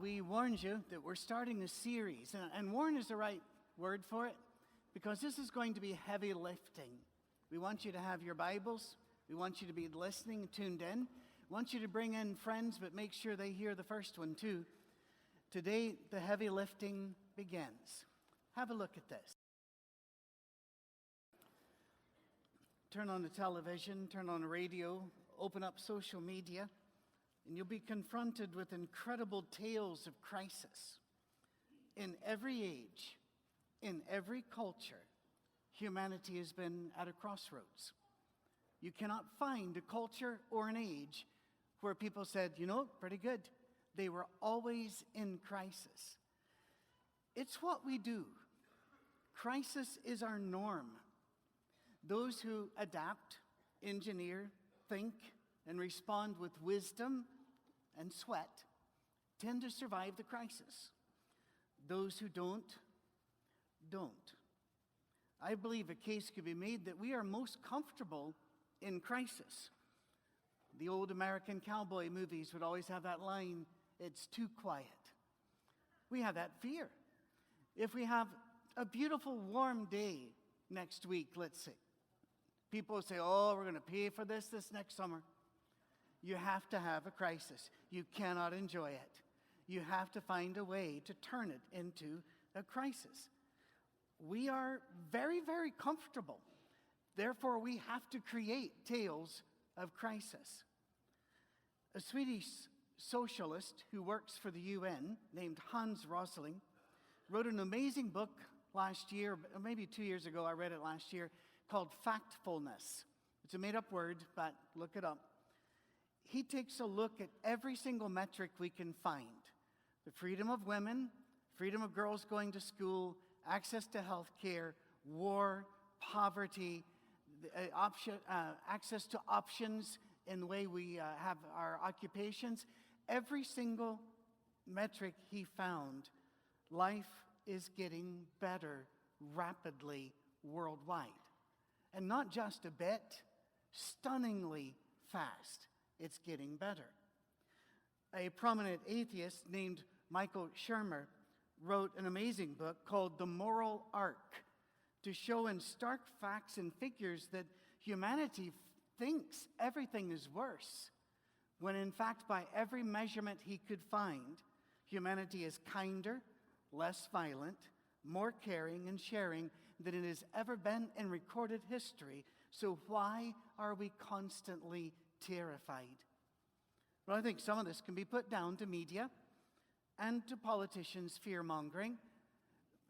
we warned you that we're starting a series, and warn is the right word for it, because this is going to be heavy lifting. We want you to have your Bibles. We want you to be listening and tuned in. We want you to bring in friends, but make sure they hear the first one too. Today, the heavy lifting begins. Have a look at this. Turn on the television, turn on the radio, open up social media, and you'll be confronted with incredible tales of crisis. In every age, in every culture, humanity has been at a crossroads. You cannot find a culture or an age where people said, you know, pretty good. They were always in crisis. It's what we do. Crisis is our norm. Those who adapt, engineer, think, and respond with wisdom and sweat tend to survive the crisis. Those who don't. I believe a case could be made that we are most comfortable in crisis. The old American cowboy movies would always have that line, "It's too quiet." We have that fear. If we have a beautiful warm day next week, let's say, people say, oh, we're going to pay for this next summer. You have to have a crisis. You cannot enjoy it. You have to find a way to turn it into a crisis. We are very, very comfortable. Therefore, we have to create tales of crisis. A Swedish socialist who works for the UN, named Hans Rosling, wrote an amazing book last year, maybe 2 years ago, I read it last year, called Factfulness. It's a made-up word, but look it up. He takes a look at every single metric we can find. The freedom of women, freedom of girls going to school, access to health care, war, poverty, access to options in the way we have our occupations. Every single metric he found, life is getting better rapidly worldwide. And not just a bit, stunningly fast. It's getting better. A prominent atheist named Michael Shermer wrote an amazing book called The Moral Arc to show in stark facts and figures that humanity thinks everything is worse, when in fact, by every measurement he could find, humanity is kinder, less violent, more caring and sharing than it has ever been in recorded history. So why are we constantly terrified? Well, I think some of this can be put down to media and to politicians' fear-mongering.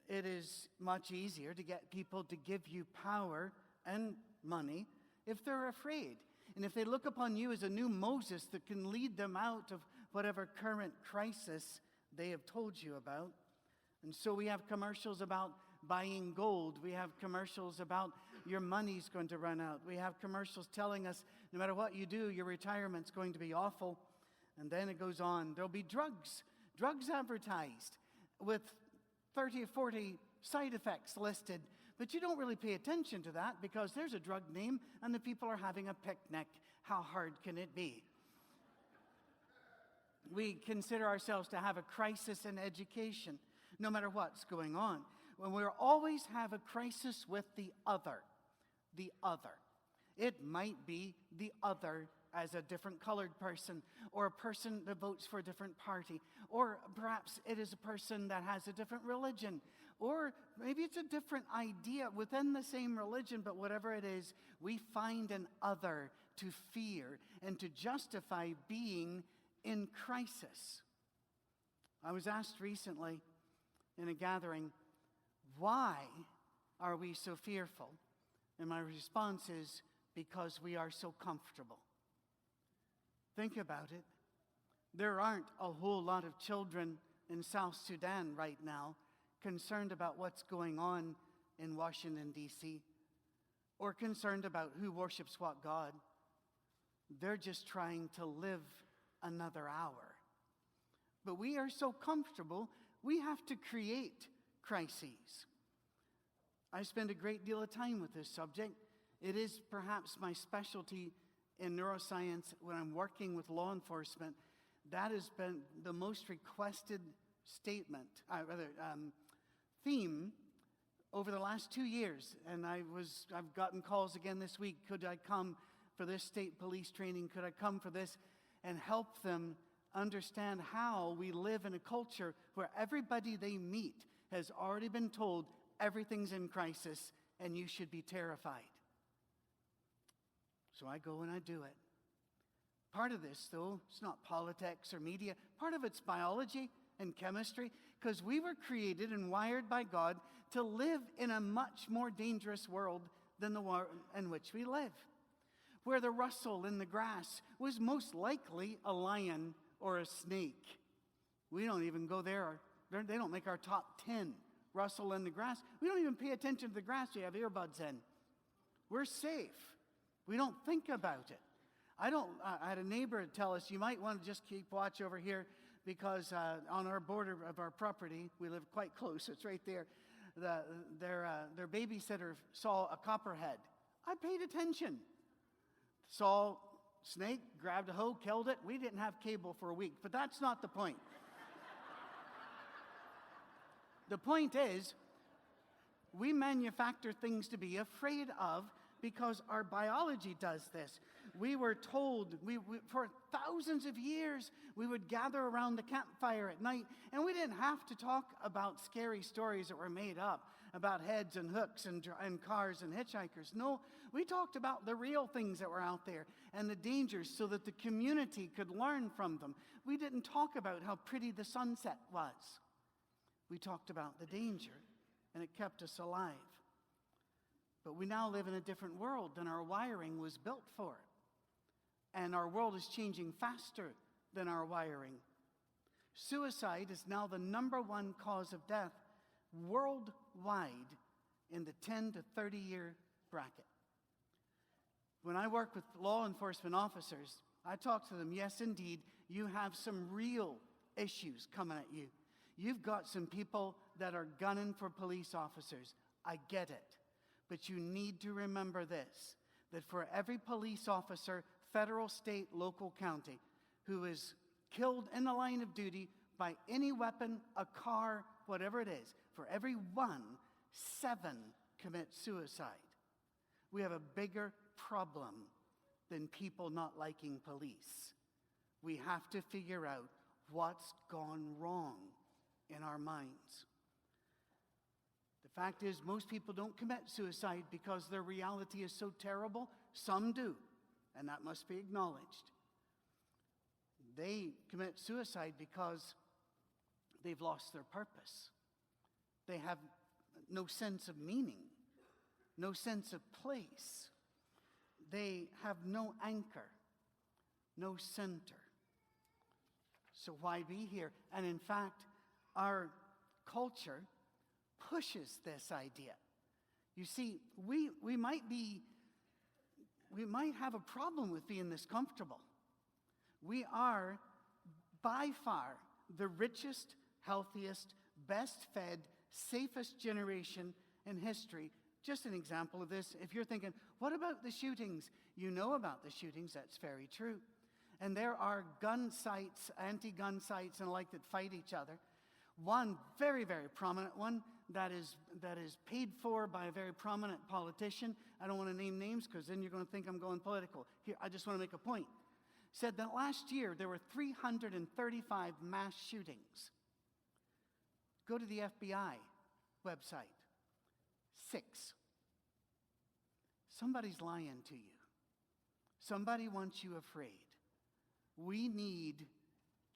It is much easier to get people to give you power and money if they're afraid. And if they look upon you as a new Moses that can lead them out of whatever current crisis they have told you about. And so we have commercials about buying gold. We have commercials about your money's going to run out. We have commercials telling us no matter what you do, your retirement's going to be awful. And then it goes on. There'll be drugs advertised with 30 or 40 side effects listed. But you don't really pay attention to that because there's a drug name and the people are having a picnic. How hard can it be? We consider ourselves to have a crisis in education, no matter what's going on. When we always have a crisis with the other. The other. It might be the other as a different colored person, or a person that votes for a different party, or perhaps it is a person that has a different religion, or maybe it's a different idea within the same religion, but whatever it is, we find an other to fear and to justify being in crisis. I was asked recently in a gathering, why are we so fearful? And my response is, because we are so comfortable. Think about it. There aren't a whole lot of children in South Sudan right now concerned about what's going on in Washington, D.C., or concerned about who worships what God. They're just trying to live another hour. But we are so comfortable, we have to create crises. I spend a great deal of time with this subject. It is perhaps my specialty in neuroscience when I'm working with law enforcement. That has been the most requested theme over the last 2 years. And I've gotten calls again this week. Could I come for this state police training? Could I come for this and help them understand how we live in a culture where everybody they meet has already been told everything's in crisis and you should be terrified? So I go and I do it. Part of this, though, it's not politics or media. Part of it's biology and chemistry, because we were created and wired by God to live in a much more dangerous world than the one in which we live, where the rustle in the grass was most likely a lion or a snake. We don't even go there. They don't make our top 10 rustle in the grass. We don't even pay attention to the grass. We have earbuds in. We're safe. We don't think about it. I had a neighbor tell us, you might want to just keep watch over here because on our border of our property, we live quite close, it's right there, their babysitter saw a copperhead. I paid attention. Saw snake, grabbed a hoe, killed it. We didn't have cable for a week, but that's not the point. The point is, we manufacture things to be afraid of because our biology does this. We were told, for thousands of years, we would gather around the campfire at night, and we didn't have to talk about scary stories that were made up, about heads and hooks and cars and hitchhikers. No, we talked about the real things that were out there and the dangers so that the community could learn from them. We didn't talk about how pretty the sunset was. We talked about the danger, and it kept us alive. But we now live in a different world than our wiring was built for. And our world is changing faster than our wiring. Suicide is now the #1 cause of death worldwide in the 10 to 30-year bracket. When I work with law enforcement officers, I talk to them, yes, indeed, you have some real issues coming at you. You've got some people that are gunning for police officers. I get it. But you need to remember this, that for every police officer, federal, state, local, county, who is killed in the line of duty by any weapon, a car, whatever it is, for every one, 7 commit suicide. We have a bigger problem than people not liking police. We have to figure out what's gone wrong in our minds. The fact is, most people don't commit suicide because their reality is so terrible. Some do, and that must be acknowledged. They commit suicide because they've lost their purpose. They have no sense of meaning, no sense of place. They have no anchor, no center. So why be here? And in fact, our culture pushes this idea. You see, we might have a problem with being this comfortable. We are by far the richest, healthiest, best fed, safest generation in history. Just an example of this, if you're thinking, what about the shootings? You know about the shootings, that's very true. And there are gun sites, anti-gun sites and the like that fight each other. One very, very prominent one that is paid for by a very prominent politician. I don't want to name names because then you're going to think I'm going political. Here, I just want to make a point. Said that last year there were 335 mass shootings. Go to the FBI website. 6. Somebody's lying to you. Somebody wants you afraid. We need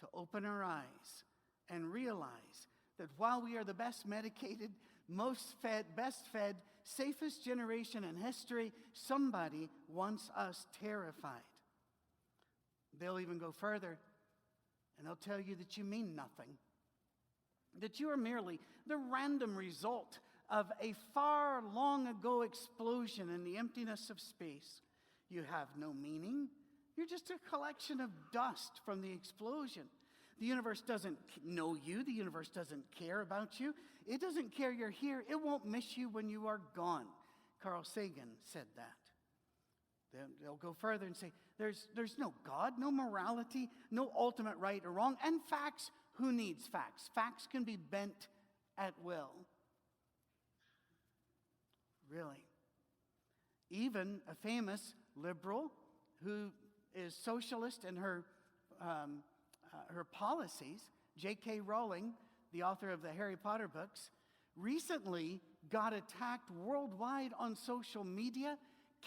to open our eyes and realize that while we are the best medicated, most fed, best fed, safest generation in history, somebody wants us terrified. They'll even go further, and they'll tell you that you mean nothing, that you are merely the random result of a far long ago explosion in the emptiness of space. You have no meaning. You're just a collection of dust from the explosion. The universe doesn't know you. The universe doesn't care about you. It doesn't care you're here. It won't miss you when you are gone. Carl Sagan said that. They'll go further and say, there's no God, no morality, no ultimate right or wrong. And facts, who needs facts? Facts can be bent at will. Really. Even a famous liberal who is socialist in her policies, J.K. Rowling, the author of the Harry Potter books, recently got attacked worldwide on social media,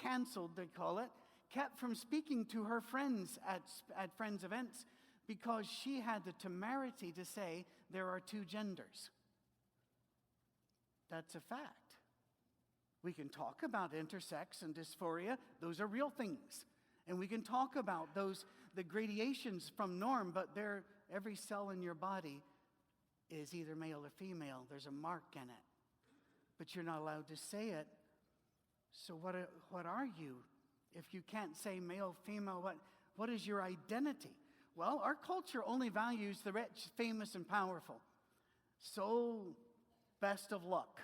canceled, they call it, kept from speaking to her friends at friends' events because she had the temerity to say there are two genders. That's a fact. We can talk about intersex and dysphoria. Those are real things. And we can talk about the gradations from norm, but every cell in your body is either male or female. There's a mark in it. But you're not allowed to say it. So what are you? If you can't say male, female, what is your identity? Well, our culture only values the rich, famous, and powerful. So, best of luck.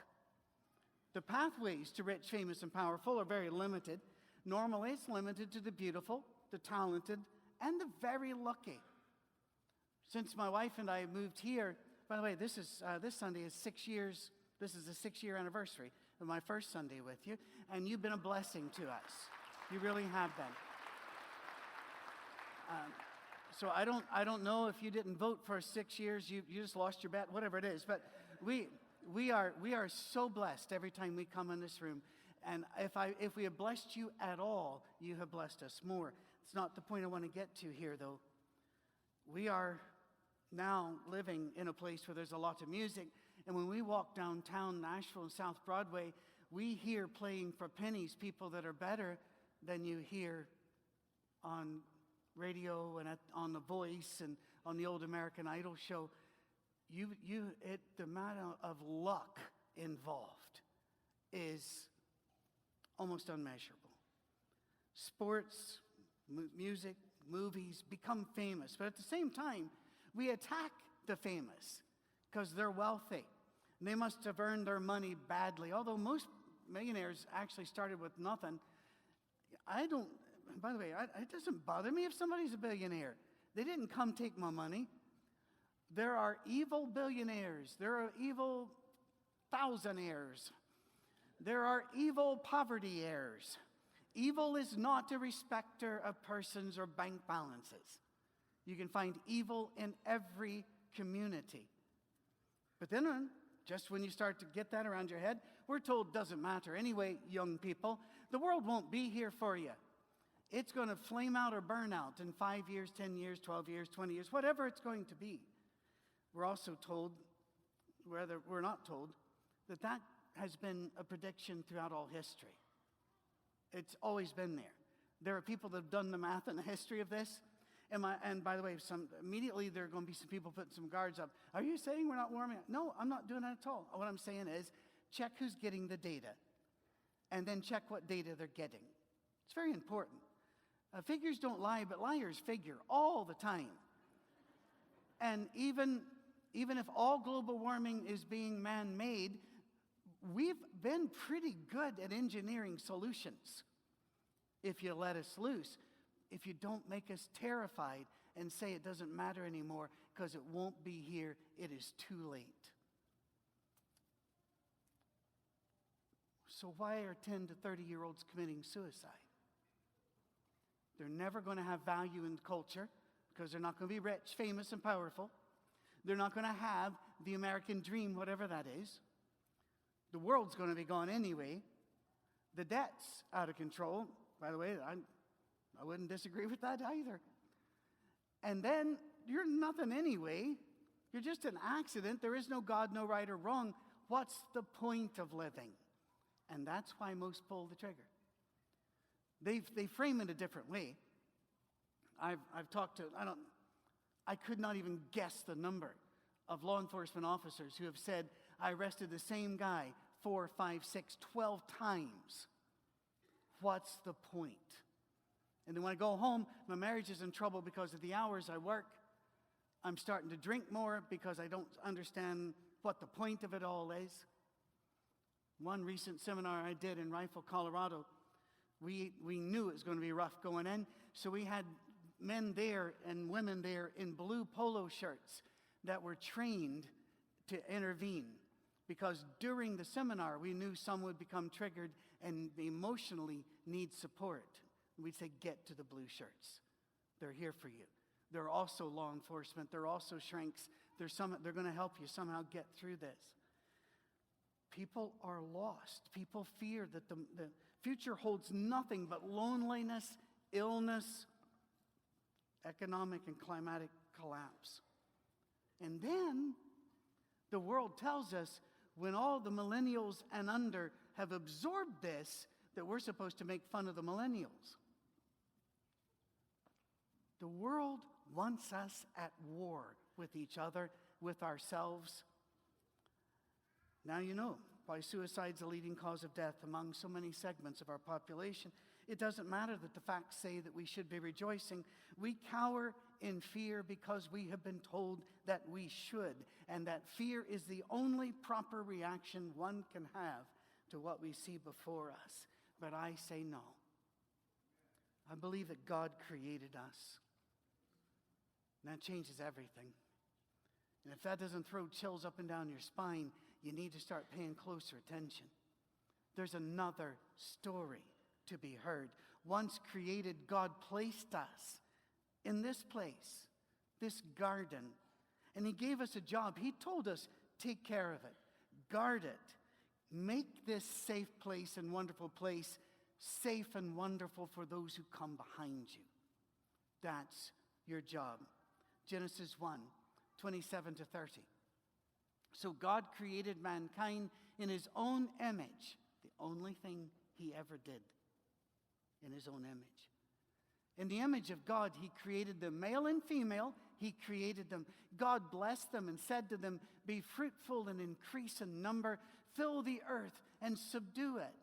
The pathways to rich, famous, and powerful are very limited. Normally, it's limited to the beautiful, the talented, and the very lucky. Since my wife and I moved here, by the way, this Sunday is 6 years. This is the 6-year anniversary of my first Sunday with you, and you've been a blessing to us. You really have been. So I don't know if you didn't vote for 6 years, you just lost your bet, whatever it is. But we are so blessed every time we come in this room. And if we have blessed you at all, you have blessed us more. It's not the point I want to get to here, though. We are now living in a place where there's a lot of music. And when we walk downtown Nashville and South Broadway, we hear playing for pennies people that are better than you hear on radio and on The Voice and on the old American Idol show. The amount of luck involved is almost unmeasurable. Sports, music, movies become famous, but at the same time, we attack the famous because they're wealthy. They must have earned their money badly, although most millionaires actually started with nothing. By the way, it doesn't bother me if somebody's a billionaire. They didn't come take my money. There are evil billionaires. There are evil thousandaires. There are evil poverty heirs. Evil is not a respecter of persons or bank balances. You can find evil in every community. But then, just when you start to get that around your head, we're told it doesn't matter. Anyway, young people, the world won't be here for you. It's going to flame out or burn out in 5 years, 10 years, 12 years, 20 years, whatever it's going to be. We're also told, whether we're not told, that has been a prediction throughout all history. It's always been there. There are people that have done the math and the history of this. And by the way, immediately there are going to be some people putting some guards up. Are you saying we're not warming up? No, I'm not doing that at all. What I'm saying is, check who's getting the data. And then check what data they're getting. It's very important. Figures don't lie, but liars figure all the time. And even if all global warming is being man-made, we've been pretty good at engineering solutions. If you let us loose, if you don't make us terrified and say it doesn't matter anymore because it won't be here, it is too late. So why are 10 to 30-year-olds committing suicide? They're never going to have value in culture because they're not going to be rich, famous, and powerful. They're not going to have the American dream, whatever that is. The world's going to be gone anyway. The debt's out of control. By the way, I wouldn't disagree with that either. And then you're nothing anyway. You're just an accident. There is no God, no right or wrong. What's the point of living? And that's why most pull the trigger. They frame it a different way. I've talked to, I could not even guess the number of law enforcement officers who have said, I arrested the same guy 4, 5, 6, 12 times. What's the point? And then when I go home, my marriage is in trouble because of the hours I work. I'm starting to drink more because I don't understand what the point of it all is. One recent seminar I did in Rifle, Colorado, We knew it was going to be rough going in, so we had men there and women there in blue polo shirts that were trained to intervene. Because during the seminar, we knew some would become triggered and emotionally need support. We'd say, get to the blue shirts. They're here for you. They're also law enforcement. They're also shrinks. They're going to help you somehow get through this. People are lost. People fear that the future holds nothing but loneliness, illness, economic and climatic collapse. And then the world tells us when all the millennials and under have absorbed this, that we're supposed to make fun of the millennials. The world wants us at war with each other, with ourselves. Now you know why suicide is the leading cause of death among so many segments of our population. It doesn't matter that the facts say that we should be rejoicing. We cower in fear because we have been told that we should, and that fear is the only proper reaction one can have to what we see before us. But I say no. I believe that God created us. And that changes everything. And if that doesn't throw chills up and down your spine, you need to start paying closer attention. There's another story to be heard. Once created, God placed us in this place, this garden, and He gave us a job. He told us, take care of it, guard it, make this safe place and wonderful place safe and wonderful for those who come behind you. That's your job. Genesis 1, 27 to 30. So God created mankind in His own image, the only thing He ever did, in His own image. In the image of God, He created them, male and female. He created them. God blessed them and said to them, be fruitful and increase in number, fill the earth and subdue it.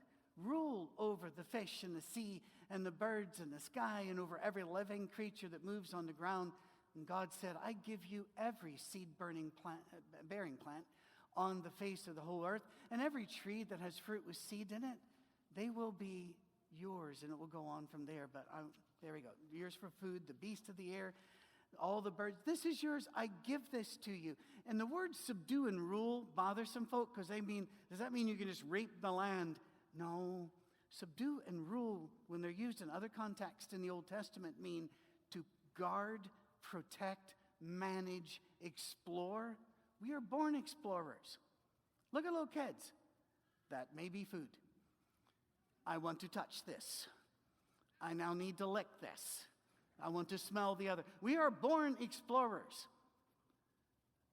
Rule over the fish in the sea and the birds in the sky and over every living creature that moves on the ground. And God said, I give you every seed-bearing plant on the face of the whole earth, and every tree that has fruit with seed in it, they will be yours, and it will go on from there. But there we go. Yours for food, the beasts of the air, all the birds. This is yours. I give this to you. And the words subdue and rule bother some folk because they mean, does that mean you can just rape the land? No. Subdue and rule, when they're used in other contexts in the Old Testament, mean to guard, protect, manage, explore. We are born explorers. Look at little kids. That may be food. I want to touch this. I now need to lick this. I want to smell the other. We are born explorers.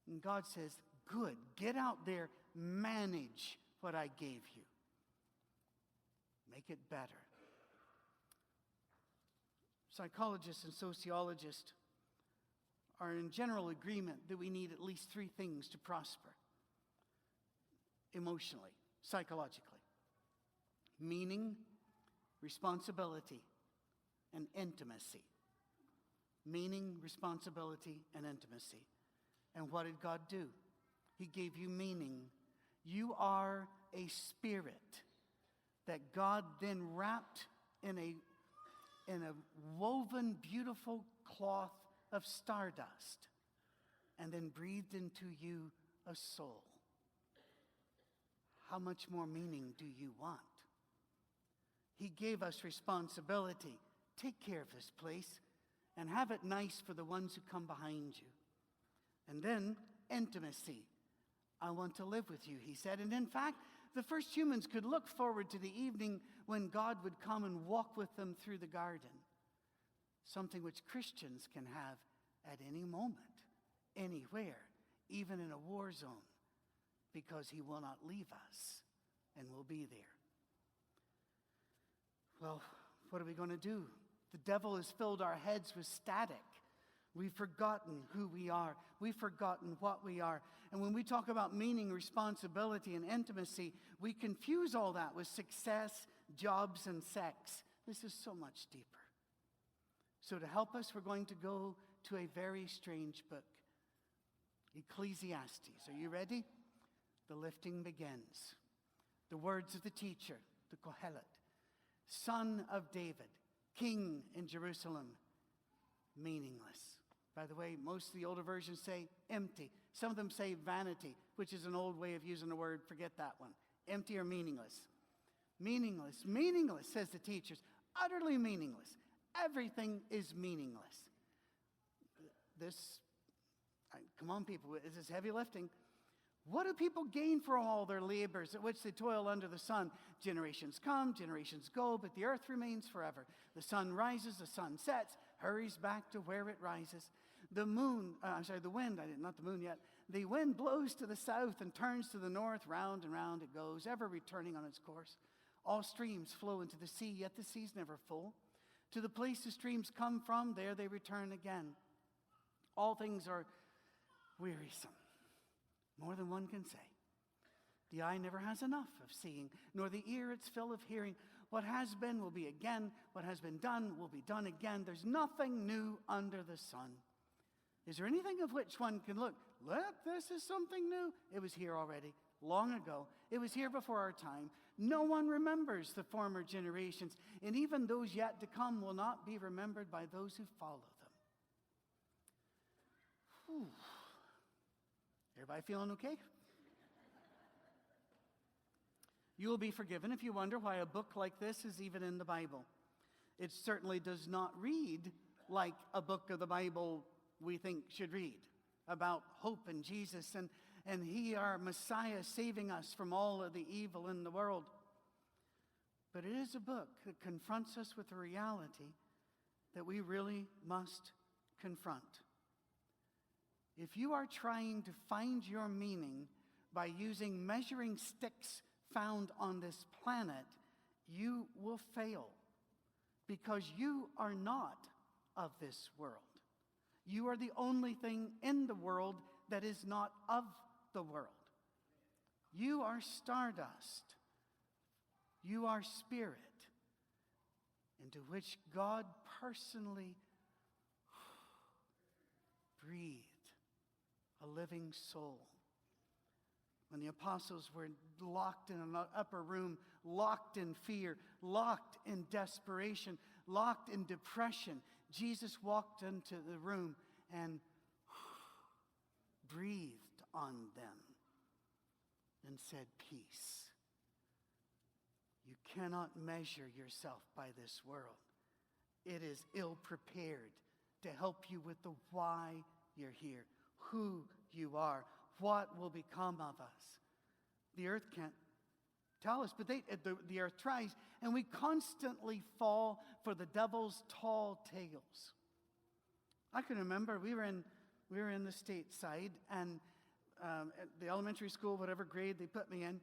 And God says, good, get out there, manage what I gave you. Make it better. Psychologists and sociologists are in general agreement that we need at least three things to prosper emotionally, psychologically: meaning, responsibility, and intimacy. Meaning, responsibility, and intimacy. And what did God do? He gave you meaning. You are a spirit that God then wrapped in a woven, beautiful cloth of stardust and then breathed into you a soul. How much more meaning do you want? He gave us responsibility. Take care of this place and have it nice for the ones who come behind you. And then intimacy. I want to live with you, he said. And in fact, the first humans could look forward to the evening when God would come and walk with them through the garden. Something which Christians can have at any moment, anywhere, even in a war zone, because he will not leave us and will be there. Well, what are we going to do? The devil has filled our heads with static. We've forgotten who we are. We've forgotten what we are. And when we talk about meaning, responsibility, and intimacy, we confuse all that with success, jobs, and sex. This is so much deeper. So to help us, we're going to go to a very strange book, Ecclesiastes. Are you ready? The lifting begins. The words of the teacher, the Kohelet. son of David, king in Jerusalem, meaningless. By the way, most of the older versions say empty. Some of them say vanity, which is an old way of using the word. Forget that one. Empty or meaningless. Meaningless. Meaningless, says the teachers. Utterly meaningless. Everything is meaningless. Come on, people, this is heavy lifting. What do people gain for all their labors at which they toil under the sun? Generations come, generations go, but the earth remains forever. The sun rises, the sun sets, hurries back to where it rises. The wind, not the moon yet. The wind blows to the south and turns to the north, round and round it goes, ever returning on its course. All streams flow into the sea, yet the sea's never full. To the place the streams come from, there they return again. All things are wearisome, more than one can say. The eye never has enough of seeing, nor the ear its fill of hearing. What has been will be again. What has been done will be done again. There's nothing new under the sun. Is there anything of which one can look? Look, this is something new. It was here already, long ago. It was here before our time. No one remembers the former generations, and even those yet to come will not be remembered by those who follow them. Whew. Everybody feeling okay? You will be forgiven if you wonder why a book like this is even in the Bible. It certainly does not read like a book of the Bible we think should read, about hope in Jesus and He, our Messiah, saving us from all of the evil in the world. But it is a book that confronts us with a reality that we really must confront. If you are trying to find your meaning by using measuring sticks found on this planet, you will fail, because you are not of this world. You are the only thing in the world that is not of the world. You are stardust. You are spirit, into which God personally breathed a living soul. When the apostles were locked in an upper room, locked in fear, locked in desperation, locked in depression, Jesus walked into the room and breathed on them and said, "Peace." You cannot measure yourself by this world. It is ill-prepared to help you with the why you're here, who you are, what will become of us. The earth can't tell us, but the earth tries, and we constantly fall for the devil's tall tales. I can remember we were in the stateside, and at the elementary school, whatever grade they put me in,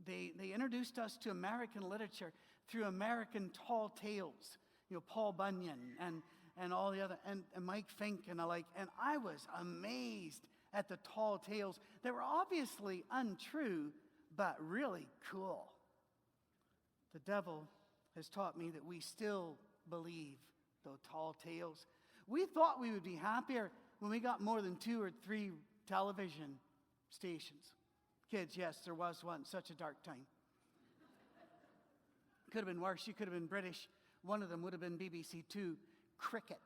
they introduced us to American literature through American tall tales. You know, Paul Bunyan and all the other, and Mike Fink and the like. And I was amazed at the tall tales that were obviously untrue, but really cool. The devil has taught me that we still believe those tall tales. We thought we would be happier when we got more than 2 or 3 television stations. Kids, yes, there was one. Such a dark time. Could have been worse. You could have been British. One of them would have been BBC Two. Cricket.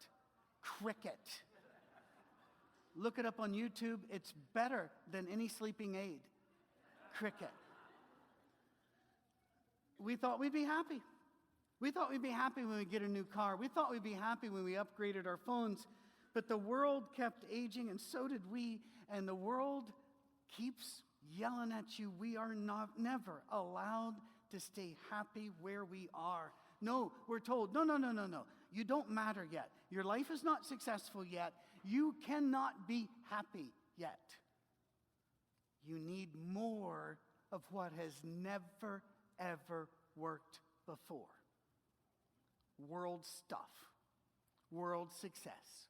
Look it up on YouTube. It's better than any sleeping aid. Cricket. We thought we'd be happy. We thought we'd be happy when we get a new car. We thought we'd be happy when we upgraded our phones. But the world kept aging, and so did we. And the world keeps yelling at you. We are never allowed to stay happy where we are. No, we're told, no. You don't matter yet. Your life is not successful yet. You cannot be happy yet. You need more of what has never, ever worked before. World stuff, world success,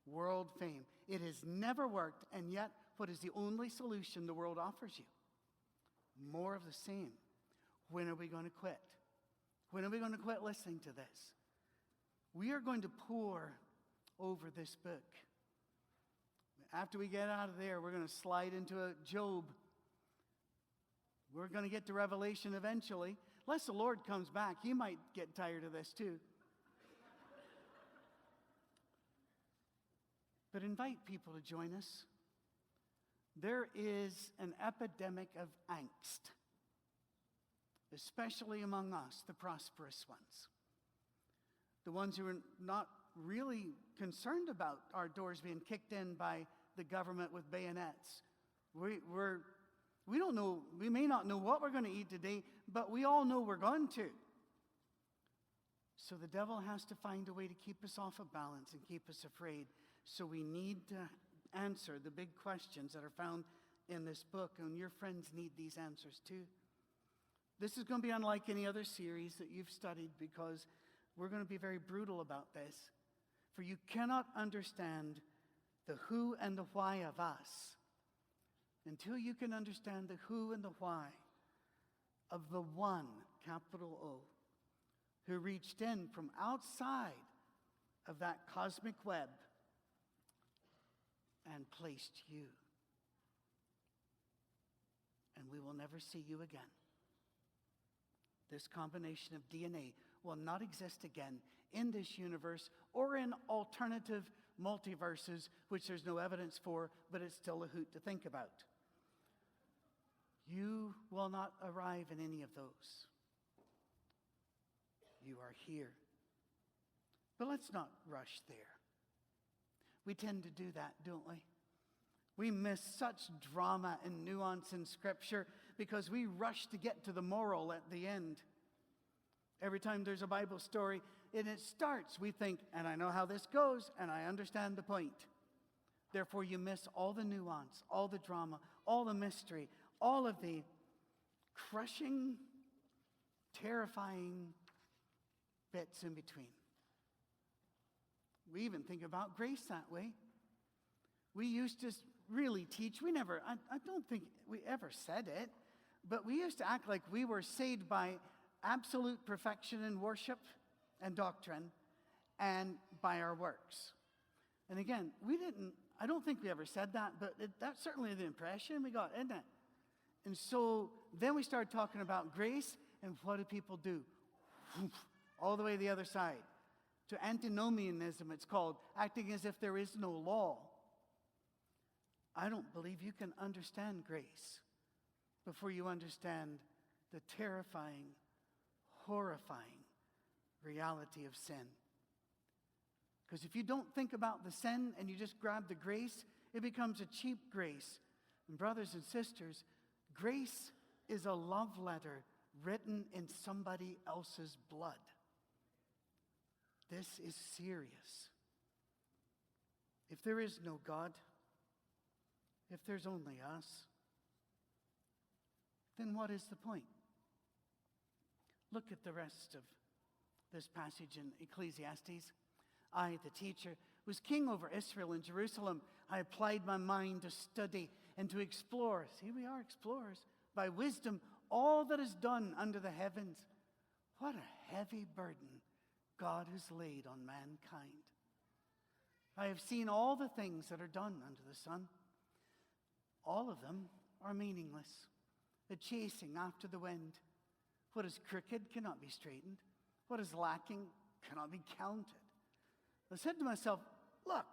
world fame. It has never worked, and yet what is the only solution the world offers you? More of the same. When are we going to quit? When are we going to quit listening to this? We are going to pore over this book. After we get out of there, we're going to slide into a Job. We're going to get to Revelation eventually, unless the Lord comes back, he might get tired of this too. But invite people to join us. There is an epidemic of angst, especially among us, the prosperous ones. The ones who are not really concerned about our doors being kicked in by the government with bayonets. We don't know, we may not know what we're going to eat today, but we all know we're going to. So the devil has to find a way to keep us off of balance and keep us afraid. So we need to answer the big questions that are found in this book, and your friends need these answers too. This is going to be unlike any other series that you've studied, because we're going to be very brutal about this. For you cannot understand the who and the why of us until you can understand the who and the why of the one, capital O, who reached in from outside of that cosmic web and placed you. And we will never see you again. This combination of DNA will not exist again in this universe or in alternative multiverses, which there's no evidence for, but it's still a hoot to think about. You will not arrive in any of those. You are here. But let's not rush there. We tend to do that, don't we? We miss such drama and nuance in Scripture because we rush to get to the moral at the end. Every time there's a Bible story and it starts, we think, and I know how this goes, and I understand the point. Therefore, you miss all the nuance, all the drama, all the mystery, all of the crushing, terrifying bits in between. We even think about grace that way. We used to really teach, I don't think we ever said it, but we used to act like we were saved by absolute perfection in worship and doctrine and by our works. And again, I don't think we ever said that, but that's certainly the impression we got, isn't it? And so then we started talking about grace, and what do people do? All the way to the other side. To antinomianism, it's called, acting as if there is no law. I don't believe you can understand grace before you understand the terrifying, horrifying reality of sin. Because if you don't think about the sin and you just grab the grace, it becomes a cheap grace. And brothers and sisters, grace is a love letter written in somebody else's blood. This is serious. If there is no God, if there's only us, then what is the point? Look at the rest of this passage in Ecclesiastes. I, the teacher, was king over Israel and Jerusalem. I applied my mind to study and to explore. See, we are explorers. By wisdom, all that is done under the heavens. What a heavy burden God has laid on mankind. I have seen all the things that are done under the sun. All of them are meaningless. The chasing after the wind. What is crooked cannot be straightened. What is lacking cannot be counted. I said to myself, look,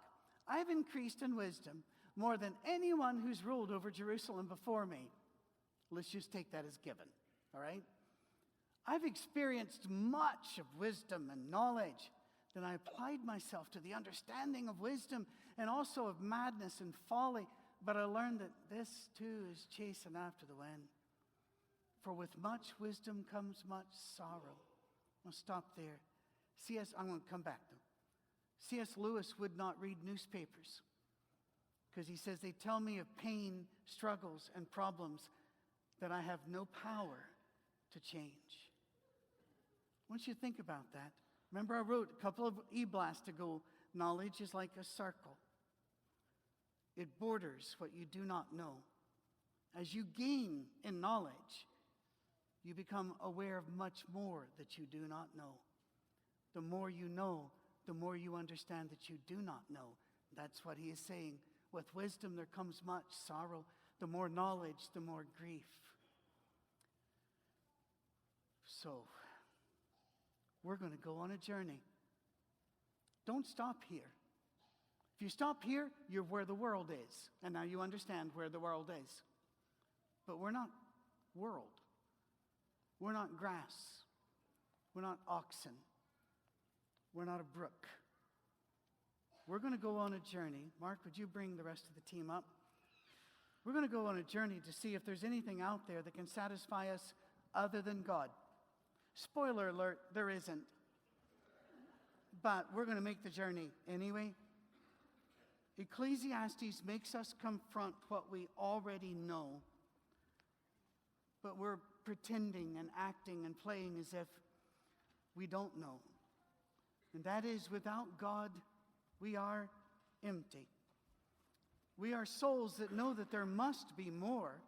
I've increased in wisdom more than anyone who's ruled over Jerusalem before me. Let's just take that as given, all right? I've experienced much of wisdom and knowledge. Then I applied myself to the understanding of wisdom and also of madness and folly. But I learned that this too is chasing after the wind. For with much wisdom comes much sorrow. I'll stop there. I'm going to come back though. C.S. Lewis would not read newspapers because he says they tell me of pain, struggles, and problems that I have no power to change. I want you to think about that. Remember, I wrote a couple of e-blasts ago, knowledge is like a circle. It borders what you do not know. As you gain in knowledge, you become aware of much more that you do not know. The more you know, the more you understand that you do not know. That's what he is saying. With wisdom there comes much sorrow. The more knowledge, the more grief. So, we're going to go on a journey. Don't stop here. If you stop here, you're where the world is. And now you understand where the world is. But we're not world. We're not grass. We're not oxen. We're not a brook. We're going to go on a journey. Mark, would you bring the rest of the team up? We're going to go on a journey to see if there's anything out there that can satisfy us other than God. Spoiler alert, there isn't. But we're going to make the journey anyway. Ecclesiastes makes us confront what we already know, but we're pretending and acting and playing as if we don't know. And that is, without God, we are empty. We are souls that know that there must be more,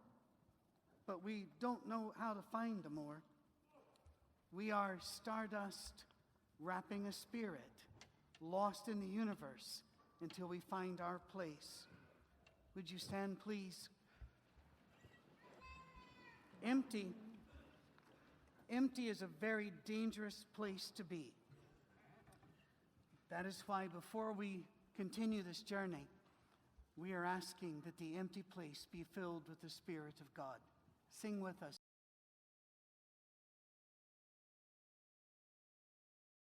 but we don't know how to find the more. We are stardust wrapping a spirit, lost in the universe until we find our place. Would you stand, please? Empty is a very dangerous place to be. That is why before we continue this journey, we are asking that the empty place be filled with the Spirit of God. Sing with us.